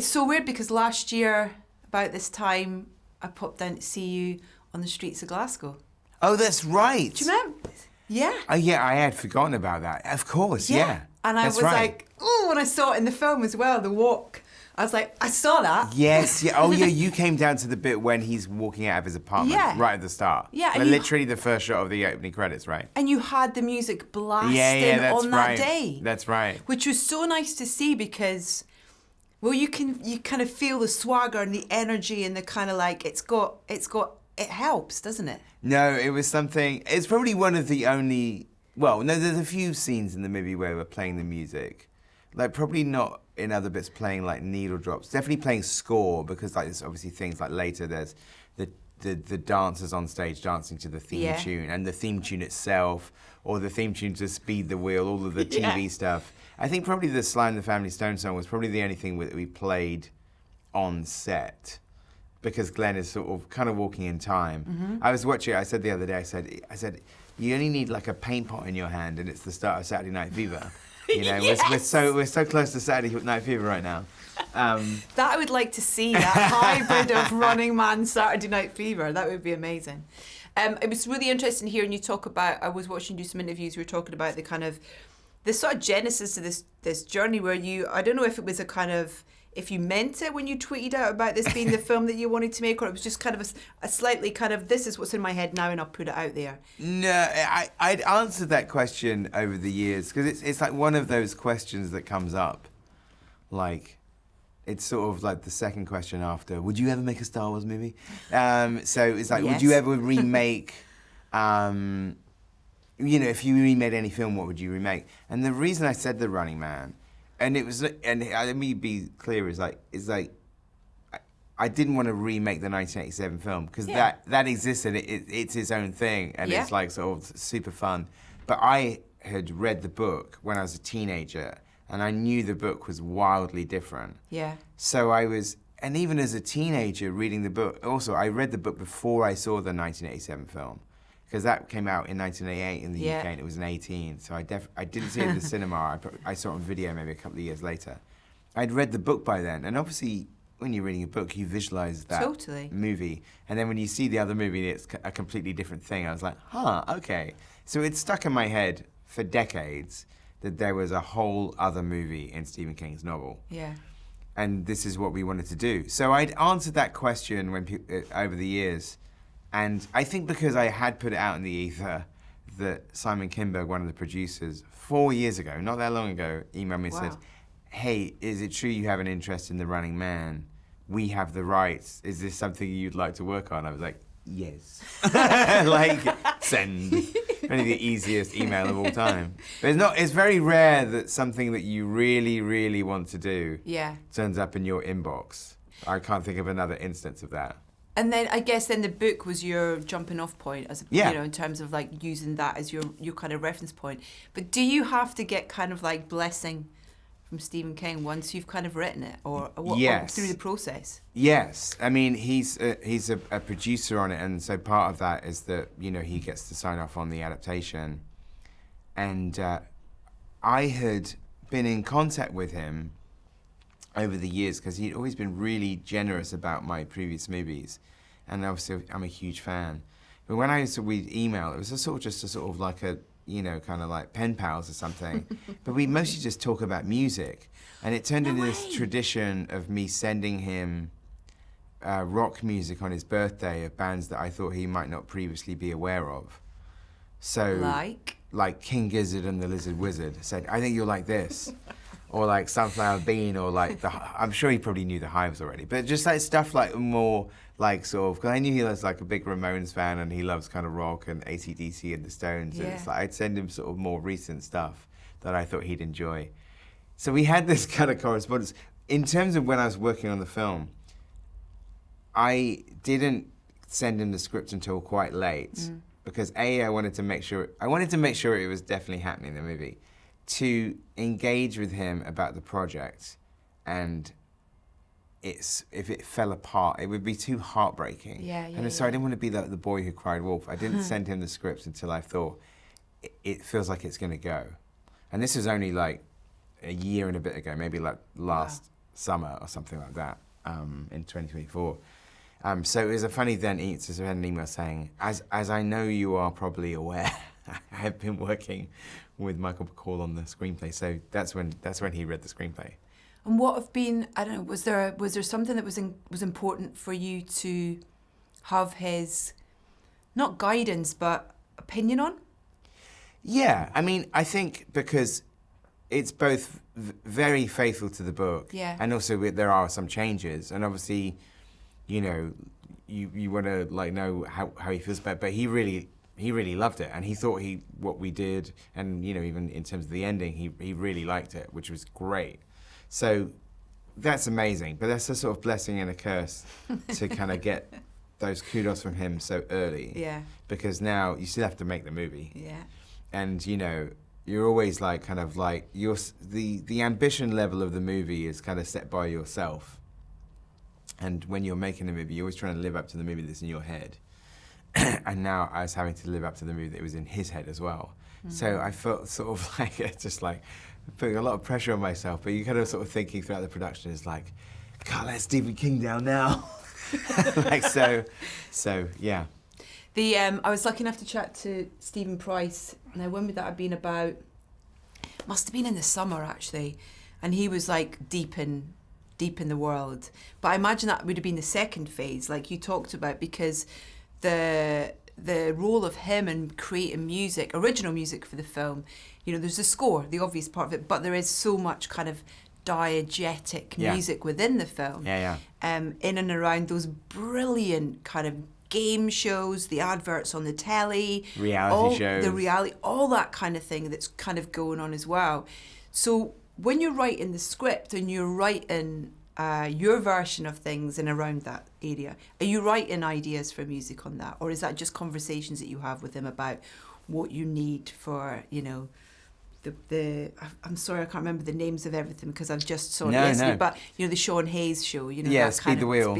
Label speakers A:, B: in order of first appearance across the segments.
A: It's so weird because last year, about this time, I popped down to see you on the streets of Glasgow.
B: Oh, that's right.
A: Do you remember? Yeah.
B: Oh, yeah, I had forgotten about that. Of course, yeah.
A: And I
B: that's
A: was
B: right.
A: like, oh, when I saw it in the film as well, the walk. I was like, I saw that.
B: Yes, yeah. Oh, yeah, you came down to the bit when he's walking out of his apartment right at the start.
A: Yeah.
B: Like, literally the first shot of the opening credits, right?
A: And you had the music blasting
B: that's
A: on
B: right.
A: that day.
B: That's right.
A: Which was so nice to see because, well, you kind of feel the swagger and the energy and the kind of like, it helps, doesn't it?
B: No, it was something, it's probably one of the only, well, no, there's a few scenes in the movie where we're playing the music. Like, probably not in other bits playing like needle drops. Definitely playing score, because like there's obviously things like later there's the dancers on stage dancing to the theme tune, and the theme tune itself, or the theme tune to Speed the Wheel, all of the TV stuff. I think probably the Sly and the Family Stone song was probably the only thing that we played on set, because Glenn is sort of kind of walking in time.
A: Mm-hmm.
B: I was watching, I said the other day, I said, you only need like a paint pot in your hand and it's the start of Saturday Night Fever. You know, we're so close to Saturday Night Fever right now.
A: That I would like to see, that hybrid of Running Man, Saturday Night Fever. That would be amazing. It was really interesting hearing you talk about, I was watching you some interviews, we were talking about the kind of, the sort of genesis of this journey where you, I don't know if it was a kind of, if you meant it when you tweeted out about this being the film that you wanted to make, or it was just kind of a slightly kind of, this is what's in my head now and I'll put it out there.
B: No, I'd answered that question over the years, because it's like one of those questions that comes up. Like, it's sort of like the second question after, would you ever make a Star Wars movie? So it's like, would you ever remake, you know, if you remade any film, what would you remake? And the reason I said The Running Man, and it was, and let me be clear, is like I didn't want to remake the 1987 film, because that existed, it's its own thing, and it's like sort of super fun. But I had read the book when I was a teenager, and I knew the book was wildly different. Yeah. So I was, and even as a teenager reading the book, also I read the book before I saw the 1987 film, because that came out in 1988 in the UK, and it was an 18, so I didn't see it in the cinema. I saw it on video maybe a couple of years later. I'd read the book by then, and obviously when you're reading a book, you visualize that movie, and then when you see the other movie, it's a completely different thing. I was like, huh, okay. So it stuck in my head for decades that there was a whole other movie in Stephen King's novel. Yeah. And this is what we wanted to do. So I'd answered that question when over the years. And I think because I had put it out in the ether, that Simon Kinberg, one of the producers, 4 years ago, not that long ago, emailed me and said, hey, is it true you have an interest in The Running Man? We have the rights. Is this something you'd like to work on? I was like, yes. Like, send. Only the easiest email of all time. But it's very rare that something that you really, really want to do turns up in your inbox. I can't think of another instance of that.
A: And then I guess then the book was your jumping off point, as you know, in terms of like using that as your kind of reference point. But do you have to get kind of like blessing from Stephen King once you've kind of written it, or through the process? Yes,
B: I mean he's a producer on it, and so part of that is that, you know, he gets to sign off on the adaptation. And I had been in contact with him over the years, because he'd always been really generous about my previous movies, and obviously I'm a huge fan. But when we'd email, it was just a sort of like a, you know, kind of like pen pals or something. But we mostly just talk about music, and it turned into this tradition of me sending him rock music on his birthday of bands that I thought he might not previously be aware of. So like King Gizzard and the Lizard Wizard. I said, I think you'll like this. Or like Sunflower Bean, or like I'm sure he probably knew the Hives already, but just like stuff like more like sort of, because I knew he was like a big Ramones fan, and he loves kind of rock and AC/DC and the Stones, and it's like I'd send him sort of more recent stuff that I thought he'd enjoy. So we had this kind of correspondence. In terms of when I was working on the film, I didn't send him the script until quite late, because I wanted to make sure it was definitely happening in the movie. To engage with him about the project, and if it fell apart, it would be too heartbreaking. And so I didn't want to be the boy who cried wolf. I didn't send him the script until I thought it feels like it's going to go. And this was only like a year and a bit ago, maybe like last summer or something like that in 2024. So it was a funny then. So I had an email saying, as I know you are probably aware, I have been working with Michael Bacall on the screenplay. So that's when he read the screenplay.
A: And what have been, I don't know, was there something that was important for you to have his, not guidance, but opinion on?
B: Yeah, I mean, I think because it's both very faithful to the book,
A: yeah,
B: and also there are some changes, and obviously, you know, you want to like know how he feels about it, but he really loved it, and he thought what we did, and you know, even in terms of the ending, he really liked it, which was great. So that's amazing, but that's a sort of blessing and a curse to kind of get those kudos from him so early.
A: Yeah.
B: Because now you still have to make the movie.
A: Yeah.
B: And you know, you're always like kind of like the ambition level of the movie is kind of set by yourself. And when you're making a movie, you're always trying to live up to the movie that's in your head. And now I was having to live up to the movie that was in his head as well. Mm. So I felt sort of like just like putting a lot of pressure on myself, but you kind of sort of thinking throughout the production is like, can't let Stephen King down now. Like so yeah.
A: I was lucky enough to chat to Stephen Price. Now, when would that have been about? Must have been in the summer actually, and he was like deep in the world. But I imagine that would have been the second phase, like you talked about, because the role of him in creating music, original music for the film. You know, there's the score, the obvious part of it, but there is so much kind of diegetic music within the film.
B: Yeah.
A: In and around those brilliant kind of game shows, the adverts on the telly,
B: reality shows,
A: all that kind of thing that's kind of going on as well. So when you're writing the script and you're writing your version of things in around that area, are you writing ideas for music on that, or is that just conversations that you have with him about what you need for, you know, I'm sorry, I can't remember the names of everything because I've just saw it yesterday. No. But you know, the Sean Hayes show, you know,
B: yeah,
A: that
B: Speed
A: kind
B: the
A: of,
B: Wheel,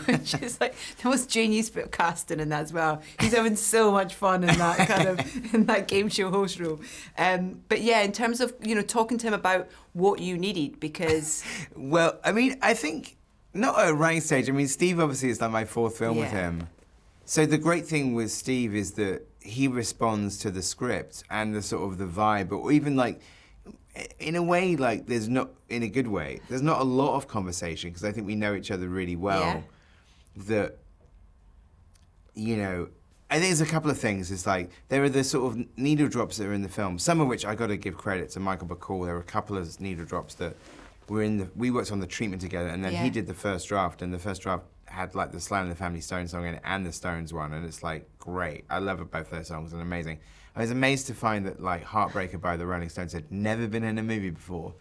A: which is like the most genius bit of casting in that as well. He's having so much fun in that kind of in that game show host role. But yeah, in terms of, you know, talking to him about what you needed, because
B: well, I mean, I think not at a writing stage. I mean, Steve obviously is like my fourth film with him. So the great thing with Steve is that he responds to the script and the sort of the vibe, or even like, in a way, like there's not, in a good way, there's not a lot of conversation because I think we know each other really well. Yeah. That, you know, I think there's a couple of things. It's like, there are the sort of needle drops that are in the film, some of which I got to give credit to Michael Bacall. There were a couple of needle drops that were we worked on the treatment together, and then he did the first draft, and the first draft had like the Sly and the Family Stone song in it and the Stones one, and it's like great. I love both those songs and amazing. I was amazed to find that like Heartbreaker by the Rolling Stones had never been in a movie before.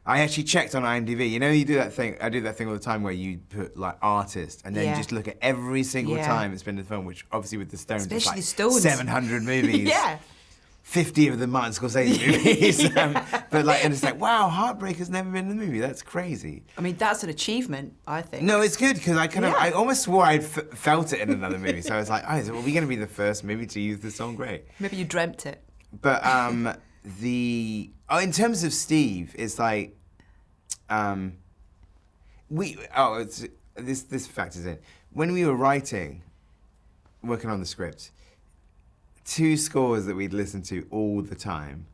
B: I actually checked on IMDb. You know, you do that thing. I do that thing all the time where you put like artist and then you just look at every single time it's been in the film, which obviously with the Stones,
A: especially
B: it's
A: like
B: Stones, 700 movies.
A: Yeah.
B: 50 of them Martin Scorsese movies. But like, and it's like, wow, Heartbreaker's never been in the movie. That's crazy.
A: I mean, that's an achievement, I think.
B: No, it's good because I almost swore I'd felt it in another movie. So I was like, oh, are we going to be the first movie to use the song? Great.
A: Maybe you dreamt it.
B: But in terms of Steve, it's like, this factors in. When we were working on the script, two scores that we'd listen to all the time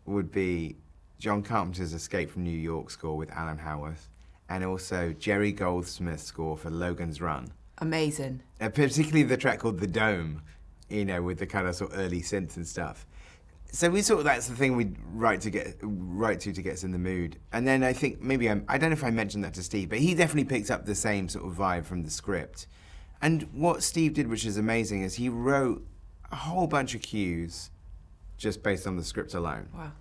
B: would be John Carpenter's Escape from New York score with Alan Howarth, and also Jerry Goldsmith's score for Logan's Run.
A: Amazing.
B: Particularly the track called The Dome, you know, with the kind of sort of early synths and stuff. So we sort of, that's the thing we'd write to get us in the mood. And then I think maybe, I don't know if I mentioned that to Steve, but he definitely picked up the same sort of vibe from the script. And what Steve did, which is amazing, is he wrote a whole bunch of cues just based on the script alone.
A: Wow.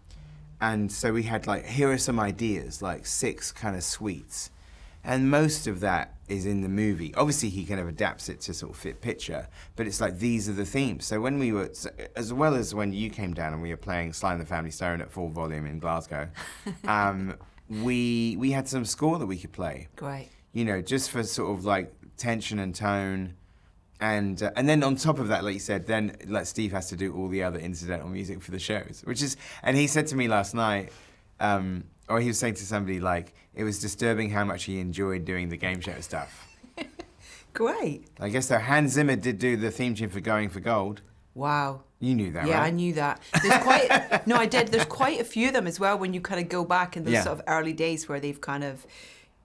B: And so we had like, here are some ideas, like 6 kind of suites. And most of that is in the movie. Obviously he kind of adapts it to sort of fit picture, but it's like, these are the themes. So when we were, as well as when you came down and we were playing Sly and the Family Stone at full volume in Glasgow, we had some score that we could play.
A: Great. You
B: know, just for sort of like tension and tone. And then on top of that, like you said, then like Steve has to do all the other incidental music for the shows, which is, and he said to me last night, or he was saying to somebody like, it was disturbing how much he enjoyed doing the game show stuff.
A: Great.
B: I guess though Hans Zimmer did do the theme tune for Going for Gold.
A: Wow.
B: You knew that,
A: yeah,
B: right?
A: I knew that. There's quite no, I did. There's quite a few of them as well when you kind of go back in those sort of early days where they've kind of,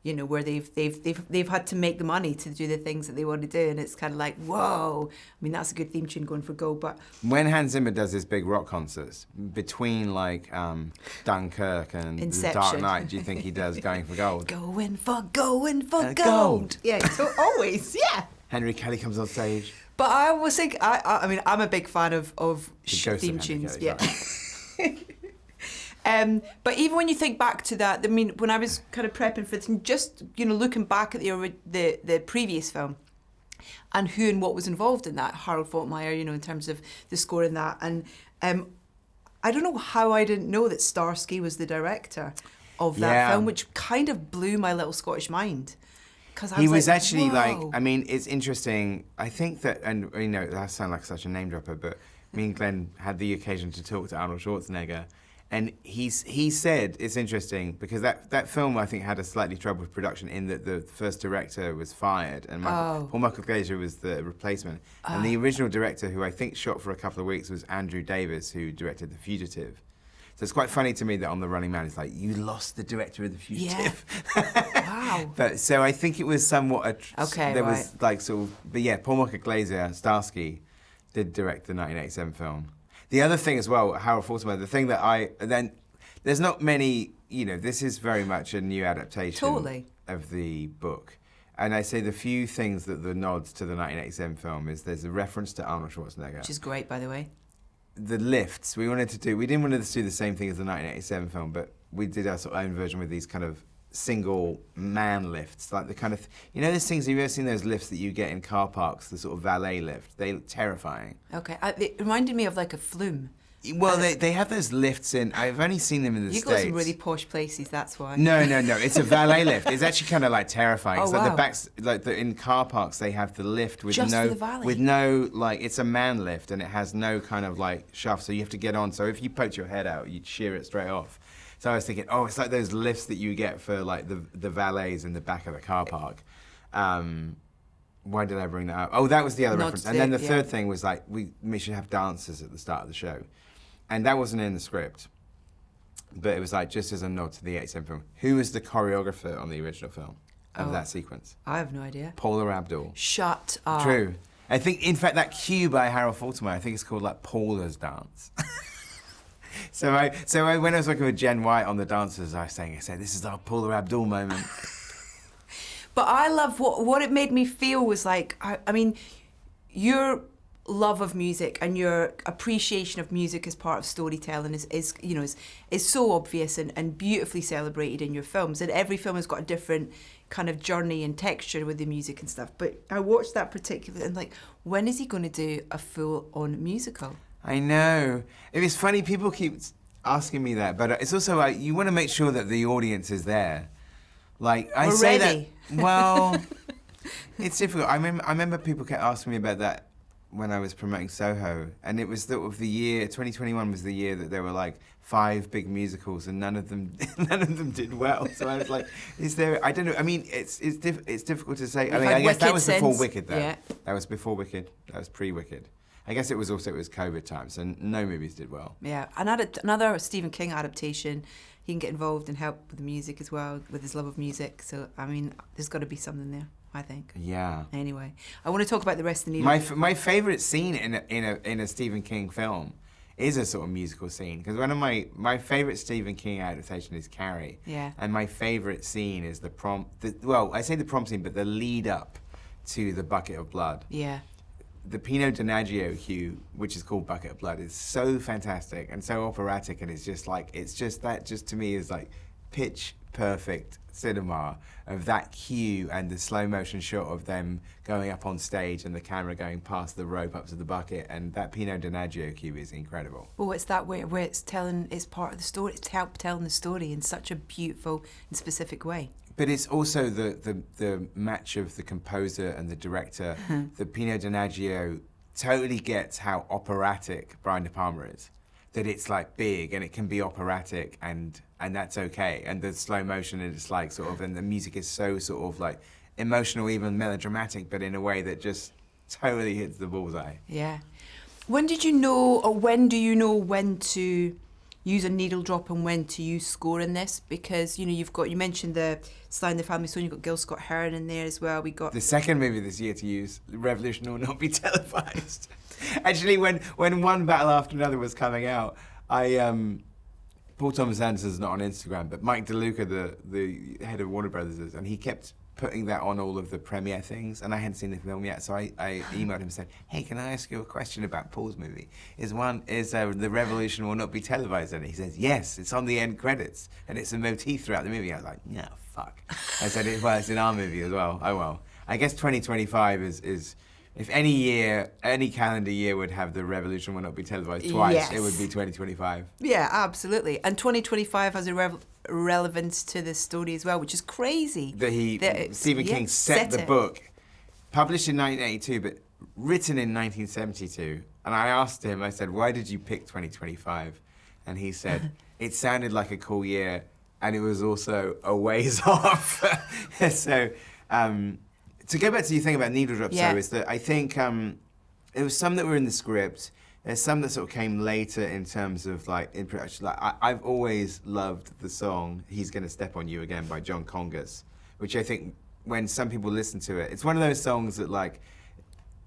A: where they've had to make the money to do the things that they want to do, and it's kind of like, whoa. I mean, that's a good theme tune, Going for Gold. But
B: when Hans Zimmer does his big rock concerts between like Dunkirk and The Dark Knight, do you think he does Going for Gold?
A: Going for gold. Yeah, so always, yeah.
B: Henry Kelly comes on stage.
A: But I always think, I mean, I'm a big fan of theme tunes.
B: Kelly,
A: yeah. But even when you think back to that, I mean, when I was kind of prepping for this, and just looking back at the previous film, and who and what was involved in that, Harold Faltermeyer, in terms of the score in that, and I don't know how I didn't know that Starsky was the director of that film, which kind of blew my little Scottish mind.
B: He was actually like, I mean, it's interesting. I think that, and that sounds like such a name dropper, but me and Glenn had the occasion to talk to Arnold Schwarzenegger, and he said it's interesting because that film I think had a slightly troubled production in that the first director was fired and Paul Michael Glazer was the replacement, and the original director, who I think shot for a couple of weeks, was Andrew Davis, who directed The Fugitive. So it's quite funny to me that on The Running Man, it's like, you lost the director of The Fugitive.
A: Yeah. Wow.
B: But so I think it was somewhat
A: there
B: was like sort of, but yeah, Paul Michael Glazer, Starsky, did direct the 1987 film. The other thing as well, Harold Faltermeyer, the thing that there's not many, this is very much a new adaptation of the book. And I say the few things that the nods to the 1987 film is there's a reference to Arnold Schwarzenegger.
A: Which is great, by the way.
B: The lifts, we didn't want to do the same thing as the 1987 film, but we did our sort of own version with these kind of single man lifts, like the kind of, those things, have you ever seen those lifts that you get in car parks, the sort of valet lift? They look terrifying. Okay,
A: it reminded me of like a flume.
B: Well, they have those lifts in, I've only seen them in the States.
A: You've got some really posh places, that's why.
B: No, it's a valet lift. It's actually kind of like terrifying. It's like the backs, in car parks, they have the lift with
A: just for the valet.
B: With no, like, it's a man lift and it has no kind of like shaft, so you have to get on. So if you poked your head out, you'd shear it straight off. So I was thinking, it's like those lifts that you get for like the valets in the back of the car park. Why did I bring that up? Oh, that was the other reference. And then the third thing was like, we should have dancers at the start of the show. And that wasn't in the script, but it was like just as a nod to the 87 film. Who was the choreographer on the original film of that sequence?
A: I have no idea.
B: Paula Abdul.
A: Shut up.
B: True. I think, in fact, that cue by Harold Faltermeyer, I think it's called like Paula's Dance. So when I was working with Jen White on the dancers, I said, this is our Paula Abdul moment.
A: But I love what it made me feel was like, I mean, your love of music and your appreciation of music as part of storytelling is so obvious and beautifully celebrated in your films. And every film has got a different kind of journey and texture with the music and stuff. But I watched that particular and like, when is he going to do a full-on musical?
B: I know. It is funny, people keep asking me that, but it's also like, you want to make sure that the audience is there. Like, I
A: We're
B: say
A: ready.
B: that, well, it's difficult. I remember people kept asking me about that when I was promoting Soho, and it was the year 2021 was the year that there were like 5 big musicals, and none of them did well. So I was like, is there? I don't know. I mean, it's difficult to say. I mean, I guess that was before Wicked, though. Yeah. That was before Wicked. That was pre-Wicked. I guess it was COVID times, and no movies did well.
A: Yeah, another Stephen King adaptation. He can get involved and help with the music as well, with his love of music. So I mean, there's got to be something there, I think.
B: Yeah.
A: Anyway, I want to talk about the rest of the needle.
B: My favourite scene in a Stephen King film is a sort of musical scene, because one of my favourite Stephen King adaptation is Carrie.
A: Yeah.
B: And my favourite scene is the prom scene, but the lead up to the Bucket of Blood.
A: Yeah.
B: The Pinot Donaggio hue, which is called Bucket of Blood, is so fantastic and so operatic, and just to me is like pitch perfect cinema of that cue and the slow motion shot of them going up on stage and the camera going past the rope up to the bucket, and that Pinot Donaggio cue is incredible.
A: Well, it's that way where it's part of the story. It's telling the story in such a beautiful and specific way.
B: But it's also the match of the composer and the director. The Pinot Donaggio totally gets how operatic Brian De Palma is. That it's like big and it can be operatic and and that's okay. And the slow motion, and it's like sort of, and the music is so sort of like emotional, even melodramatic, but in a way that just totally hits the bullseye.
A: Yeah. When did you know, or when do you know when to use a needle drop and when to use score in this? Because, you know, you mentioned the Sly and the Family Stone, you've got Gil Scott-Heron in there as well. We got
B: the second movie this year to use Revolution Will Not Be Televised. Actually, when one battle after another was coming out, Paul Thomas Anderson's not on Instagram, but Mike DeLuca, the head of Warner Brothers, is, and he kept putting that on all of the premiere things, and I hadn't seen the film yet, so I emailed him and said, hey, can I ask you a question about Paul's movie? Is The Revolution Will Not Be Televised? And he says, yes, it's on the end credits, and it's a motif throughout the movie. I was like, no, fuck. I said, well, it's in our movie as well. Oh, well. I guess 2025 is if any calendar year would have The Revolution Will Not Be Televised twice,
A: yes,
B: it would be 2025.
A: Yeah, absolutely. And 2025 has a relevance to this story as well, which is crazy.
B: Stephen King set the book, published in 1982, but written in 1972. And I asked him, I said, why did you pick 2025? And he said, it sounded like a cool year, and it was also a ways off. So, to go back to your thing about needle drops, though, is that I think there was some that were in the script. There's some that sort of came later in terms of like in production. Like I've always loved the song "He's Gonna Step on You Again" by John Congas, which I think when some people listen to it, it's one of those songs that like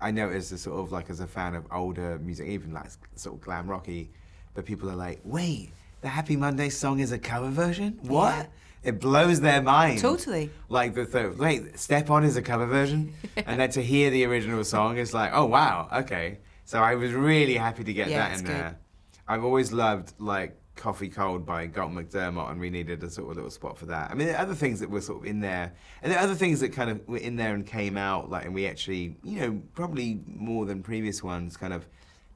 B: I notice as sort of like as a fan of older music, even like sort of glam rocky, but people are like, wait, the Happy Monday song is a cover version? What? Yeah. It blows their mind.
A: Totally.
B: Like wait, Step On is a cover version? And then to hear the original song is like, oh wow, okay. So I was really happy to get that in there. I've always loved like Coffee Cold by Galton McDermott, and we needed a sort of little spot for that. I mean, there are other things that were sort of in there, and there are other things that kind of were in there and came out, like, and we actually, you know, probably more than previous ones, kind of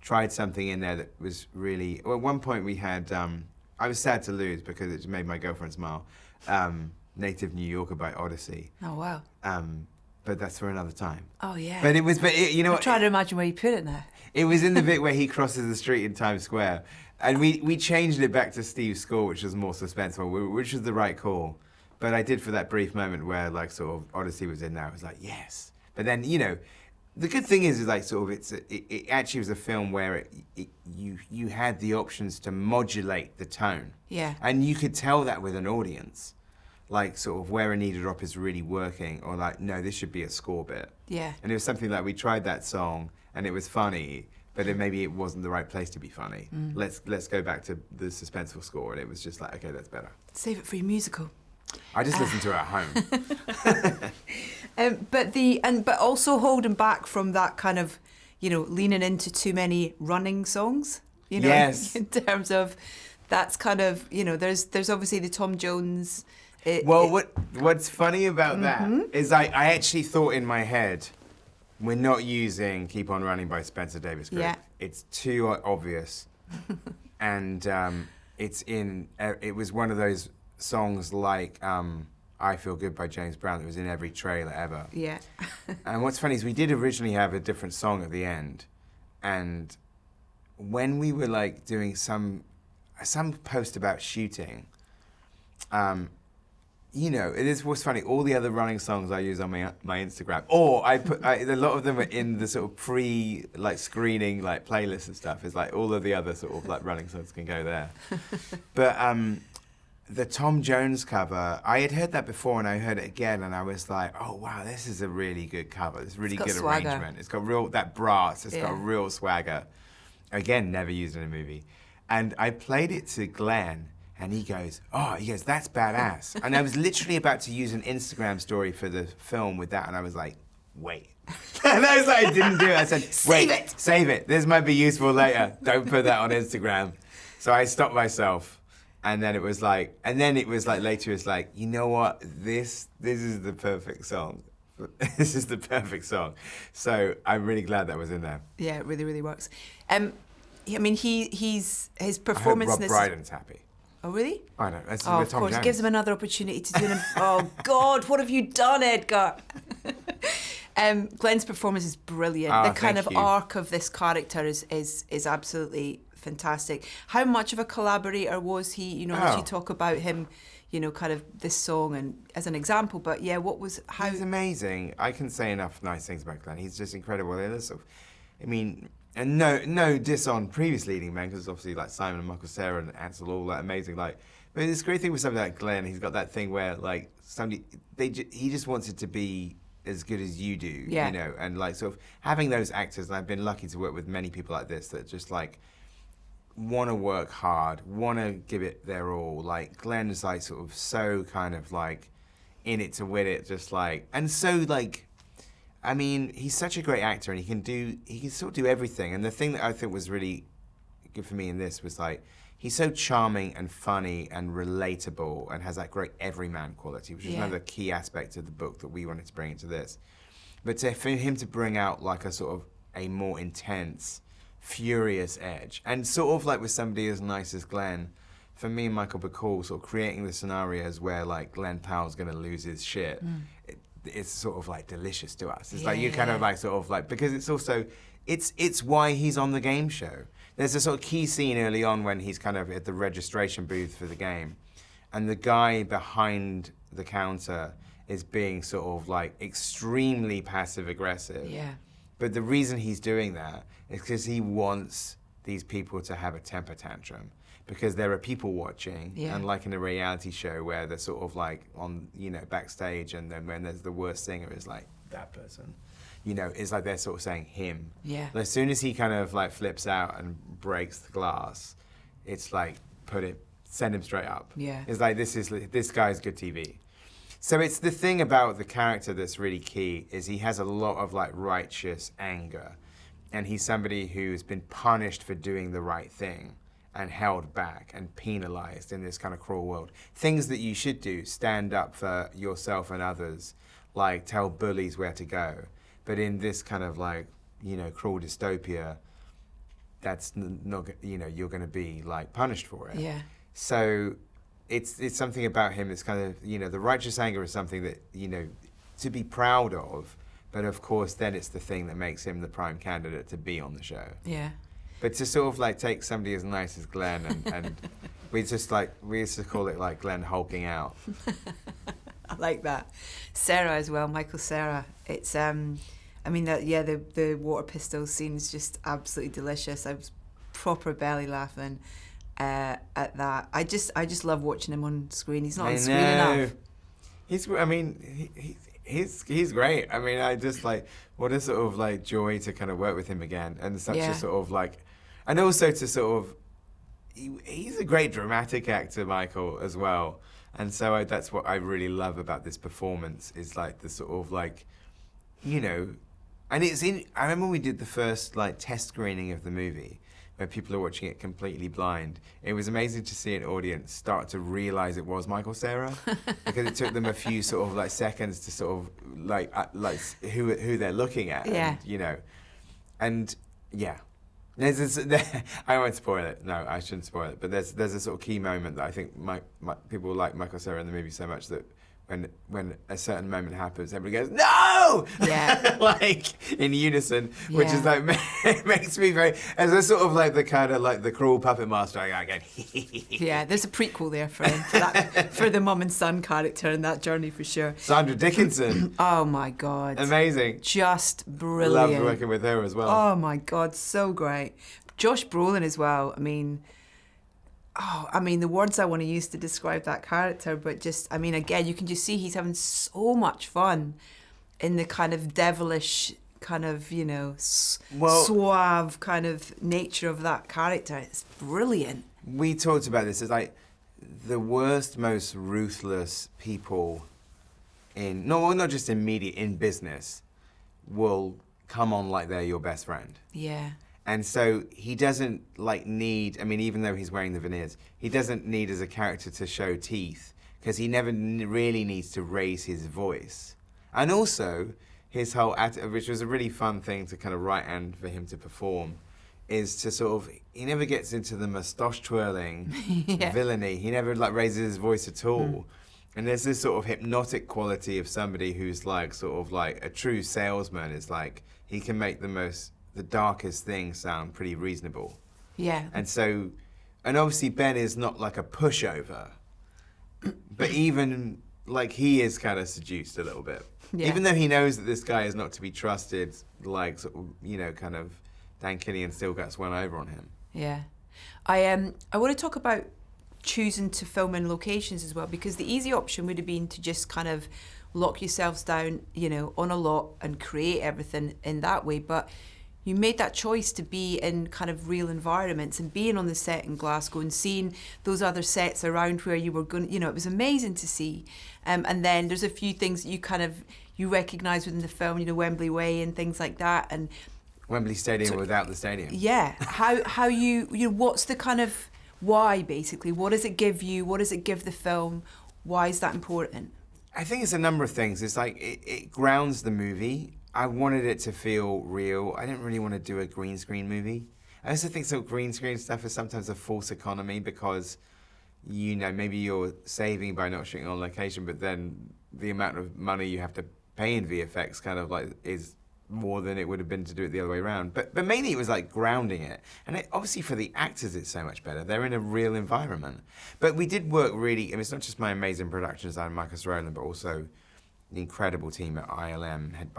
B: tried something in there that was really. Well, at one point we had, I was sad to lose because it made my girlfriend smile. Native New Yorker by Odyssey.
A: Oh wow.
B: But that's for another time.
A: Oh yeah.
B: But you know,
A: I'm trying to imagine where you put it now.
B: It was in the bit where he crosses the street in Times Square. And we changed it back to Steve's score, which was more suspenseful, which was the right call. But I did for that brief moment where like sort of Odyssey was in there, I was like, yes. But then, you know, the good thing is like sort of it actually was a film where you had the options to modulate the tone.
A: Yeah.
B: And you could tell that with an audience. Like sort of where a needle drop is really working, or like, no, this should be a score bit.
A: Yeah.
B: And it was something like we tried that song and it was funny, but maybe it wasn't the right place to be funny. Let's go back to the suspenseful score, and it was just like, okay, that's better.
A: Save it for your musical.
B: I just listened to it at home.
A: But also holding back from that kind of, you know, leaning into too many running songs. You know,
B: yes.
A: In terms of that's kind of, you know, there's obviously the Tom Jones.
B: What's funny about that is I actually thought in my head, we're not using "Keep On Running" by Spencer Davis Group.
A: Yeah.
B: It's too obvious, and it was one of those songs like "I Feel Good" by James Brown that was in every trailer ever.
A: Yeah.
B: And what's funny is we did originally have a different song at the end, and when we were like doing some post about shooting, you know, it was funny. All the other running songs I use on my Instagram, or a lot of them are in the sort of screening playlists and stuff. It's like all of the other sort of like running songs can go there. But the Tom Jones cover, I had heard that before, and I heard it again, and I was like, oh wow, this is a really good cover. It's really good
A: swagger.
B: Arrangement. It's got that brass. It's got real swagger. Again, never used in a movie. And I played it to Glenn. And he goes, that's badass. And I was literally about to use an Instagram story for the film with that, and I was like, wait. And I was like, I didn't do it. I said, wait, save it. This might be useful later. Don't put that on Instagram. So I stopped myself. And then it was like later it's like, you know what? This is the perfect song. This is the perfect song. So I'm really glad that was in there.
A: Yeah, it really, really works. I mean, his performance.
B: I hope Rob Brydon's happy.
A: Oh, really?
B: I know. That's
A: of
B: Tom
A: course.
B: Jones.
A: It gives him another opportunity to do them. Oh, God, what have you done, Edgar? Glenn's performance is brilliant. The kind of arc of this character is absolutely fantastic. How much of a collaborator was he? You know, as you talk about him, you know, kind of this song and as an example, but yeah, how?
B: He's amazing. I can say enough nice things about Glen. He's just incredible. I mean, and no diss on previous leading men, because obviously like Simon and Michael Cera and Ansel, all that amazing. Like, but this great thing with somebody like Glen, he's got that thing where like he just wants it to be as good as you do, you know, and like sort of having those actors. And I've been lucky to work with many people like this that just like want to work hard, want to give it their all. Like Glen is like sort of so kind of like in it to win it, just like, and so like, I mean, he's such a great actor and he can sort of do everything. And the thing that I think was really good for me in this was like, he's so charming and funny and relatable and has that great everyman quality, which is another key aspect of the book that we wanted to bring into this. But for him to bring out like a sort of a more intense, furious edge, and sort of like with somebody as nice as Glen, for me and Michael Bacall, sort of creating the scenarios where like Glen Powell's gonna lose his shit, it's sort of like delicious to us. It's like you kind of like sort of like, because it's also, it's why he's on the game show. There's a sort of key scene early on when he's kind of at the registration booth for the game, and the guy behind the counter is being sort of like extremely passive aggressive.
A: Yeah.
B: But the reason he's doing that is because he wants these people to have a temper tantrum, because there are people watching, and like in a reality show where they're sort of like on, you know, backstage, and then when there's the worst singer is like that person. You know, it's like they're sort of saying him.
A: Yeah.
B: As soon as he kind of like flips out and breaks the glass, it's like send him straight up.
A: Yeah.
B: It's like this guy's good TV. So it's the thing about the character that's really key is he has a lot of like righteous anger, and he's somebody who's been punished for doing the right thing and held back and penalized in this kind of cruel world. Things that you should do, stand up for yourself and others, like tell bullies where to go. But in this kind of like, you know, cruel dystopia, that's not, you know, you're going to be like punished for it.
A: Yeah.
B: So it's something about him that's kind of, you know, the righteous anger is something that, you know, to be proud of. But of course, then it's the thing that makes him the prime candidate to be on the show.
A: Yeah.
B: But to sort of like take somebody as nice as Glen and we used to call it like Glen hulking out.
A: I like that. Cera as well, Michael Cera. It's I mean the water pistol scene is just absolutely delicious. I was proper belly laughing at that. I just love watching him on screen. He's not on screen enough.
B: He's great. I mean, I just like, what a sort of like joy to kind of work with him again, and such a sort of like, and also to sort of, he's a great dramatic actor, Michael, as well. And so that's what I really love about this performance, is like the sort of like, you know, and I remember when we did the first like test screening of the movie, where people are watching it completely blind. It was amazing to see an audience start to realize it was Michael Cera, because it took them a few sort of like seconds to sort of like who they're looking at, and, you know, and yeah. I won't spoil it. No, I shouldn't spoil it. But there's a sort of key moment that I think people like Michael Cera in the movie so much that when a certain moment happens, everybody goes, "No!"
A: Yeah.
B: Like in unison, which is like makes me very, as a sort of like the kind of like the cruel puppet master. I go,
A: yeah. There's a prequel there for him, for the mum and son character in that journey for sure.
B: Sandra Dickinson.
A: Oh my God.
B: Amazing.
A: Just brilliant.
B: Loved working with her as well.
A: Oh my God, so great. Josh Brolin as well. I mean, the words I want to use to describe that character, but just, I mean, again, you can just see he's having so much fun in the kind of devilish, kind of, you know, suave kind of nature of that character. It's brilliant.
B: We talked about this. It's like the worst, most ruthless people not just in media, in business, will come on like they're your best friend.
A: Yeah.
B: And so he doesn't like need, I mean, even though he's wearing the veneers, he doesn't need as a character to show teeth, because he never really needs to raise his voice. And also, his whole which was a really fun thing to kind of write and for him to perform, is to sort of, he never gets into the moustache twirling villainy. He never like raises his voice at all. And there's this sort of hypnotic quality of somebody who's like sort of like a true salesman. Is like, he can make the darkest things sound pretty reasonable.
A: Yeah.
B: And so, and obviously Ben is not like a pushover, but even like he is kind of seduced a little bit.
A: Yeah.
B: Even though he knows that this guy is not to be trusted, like, sort of, you know, kind of Dan Killian still gets one over on him.
A: Yeah. I want to talk about choosing to film in locations as well, because the easy option would have been to just kind of lock yourselves down, you know, on a lot and create everything in that way. But you made that choice to be in kind of real environments and being on the set in Glasgow and seeing those other sets around where you were going, you know, it was amazing to see. And then there's a few things that you recognise within the film, you know, Wembley Way and things like that. And
B: Wembley Stadium without the stadium.
A: Yeah. How you know, what's the kind of why, basically? What does it give you? What does it give the film? Why is that important?
B: I think it's a number of things. It's like, it grounds the movie. I wanted it to feel real. I didn't really want to do a green screen movie. I also think so green screen stuff is sometimes a false economy because, you know, maybe you're saving by not shooting on location, but then the amount of money you have to pay in VFX kind of like is more than it would have been to do it the other way around. But mainly it was like grounding it. And obviously for the actors it's so much better. They're in a real environment. But we did work really, I mean, it's not just my amazing production designer, Marcus Rowland, but also the incredible team at ILM, headed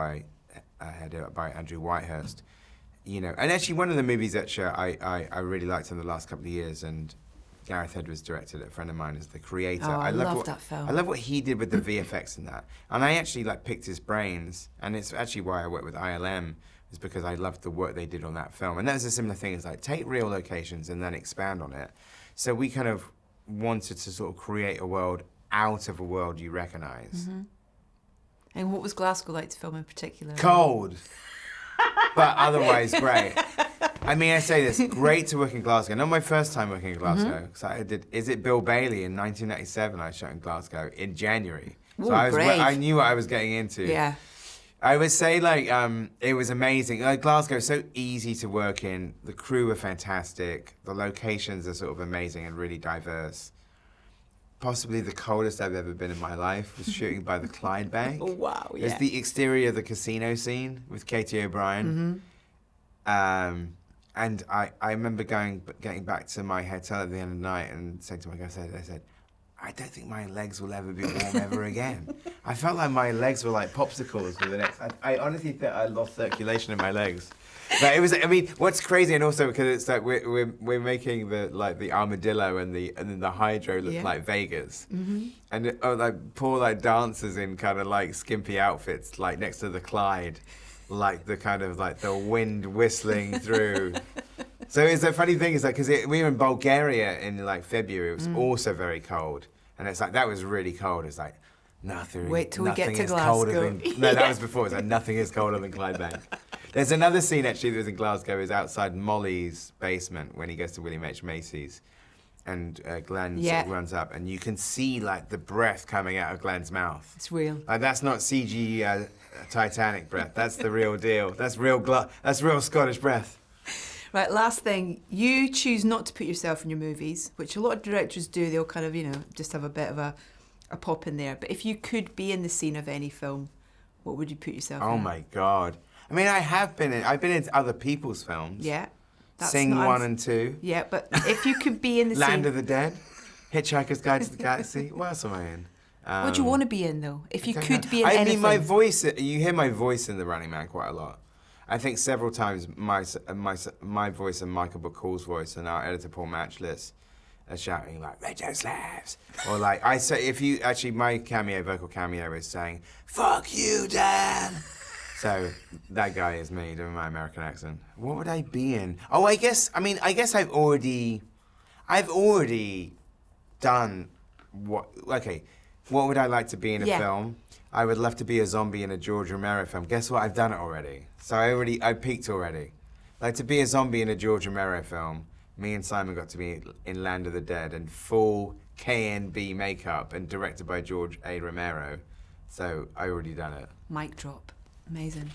B: by Andrew Whitehurst. You know, and actually one of the movies that I really liked in the last couple of years, and Gareth Edwards directed it, a friend of mine is the creator.
A: Oh, I love that film.
B: I love what he did with the VFX in that. And I actually like picked his brains, and it's actually why I worked with ILM, is because I loved the work they did on that film. And that was a similar thing, is like take real locations and then expand on it. So we kind of wanted to sort of create a world out of a world you recognize.
A: Mm-hmm. And what was Glasgow like to film in particular?
B: Cold, but otherwise great. I mean, I say this, great to work in Glasgow. Not my first time working in Glasgow. So I did Is It Bill Bailey in 1997. I shot in Glasgow in January.
A: Ooh,
B: so I knew what I was getting into.
A: Yeah.
B: I would say, like, it was amazing. Like, Glasgow is so easy to work in. The crew are fantastic. The locations are sort of amazing and really diverse. Possibly the coldest I've ever been in my life was shooting by the Clyde Bank.
A: Oh, wow, yeah.
B: It's the exterior of the casino scene with Katie O'Brien.
A: Mm-hmm.
B: And I remember getting back to my hotel at the end of the night and saying to my guy, I said, I don't think my legs will ever be warm ever again. I felt like my legs were like popsicles for the next. I honestly think I lost circulation in my legs. But it was. I mean, what's crazy, and also because it's like we're making the armadillo and then the hydro look like Vegas, and like poor like dancers in kind of like skimpy outfits like next to the Clyde, like the kind of like the wind whistling through. So it's a funny thing is like because we were in Bulgaria in like February, it was also very cold, and it's like that was really cold. It's like nothing.
A: Wait till we get to
B: Colder
A: Glasgow.
B: than, no, that was before. It's like nothing is colder than Clydebank. There's another scene actually that was in Glasgow, is outside Molly's basement when he goes to William H. Macy's, and Glenn sort of runs up, and you can see like the breath coming out of Glenn's mouth.
A: It's real.
B: Like that's not CG Titanic breath. That's the real deal. That's real. That's real Scottish breath.
A: Right, last thing. You choose not to put yourself in your movies, which a lot of directors do. They'll kind of, you know, just have a bit of a pop in there. But if you could be in the scene of any film, what would you put yourself in?
B: Oh my God. I mean, I've been in other people's films.
A: Yeah.
B: Sing 1 and 2.
A: Yeah, but if you could be in the
B: Land
A: scene...
B: of the Dead. Hitchhiker's Guide to the Galaxy. What else am I in?
A: What do you want to be in, though? If you could be in anything.
B: I mean, my voice, you hear my voice in The Running Man quite a lot. I think several times my voice and Michael Bacall's voice and our editor Paul Matchless are shouting like "Radio Slavs," or like I say, if you actually my vocal cameo is saying "Fuck you, Dan." So that guy is me doing my American accent. What would I be in? Oh, I guess I've already done what? Okay, what would I like to be in a film? I would love to be a zombie in a George Romero film. Guess what? I've done it already. So I peaked already. Like to be a zombie in a George Romero film. Me and Simon got to be in Land of the Dead in full KNB makeup and directed by George A. Romero. So I already done it.
A: Mic drop. Amazing.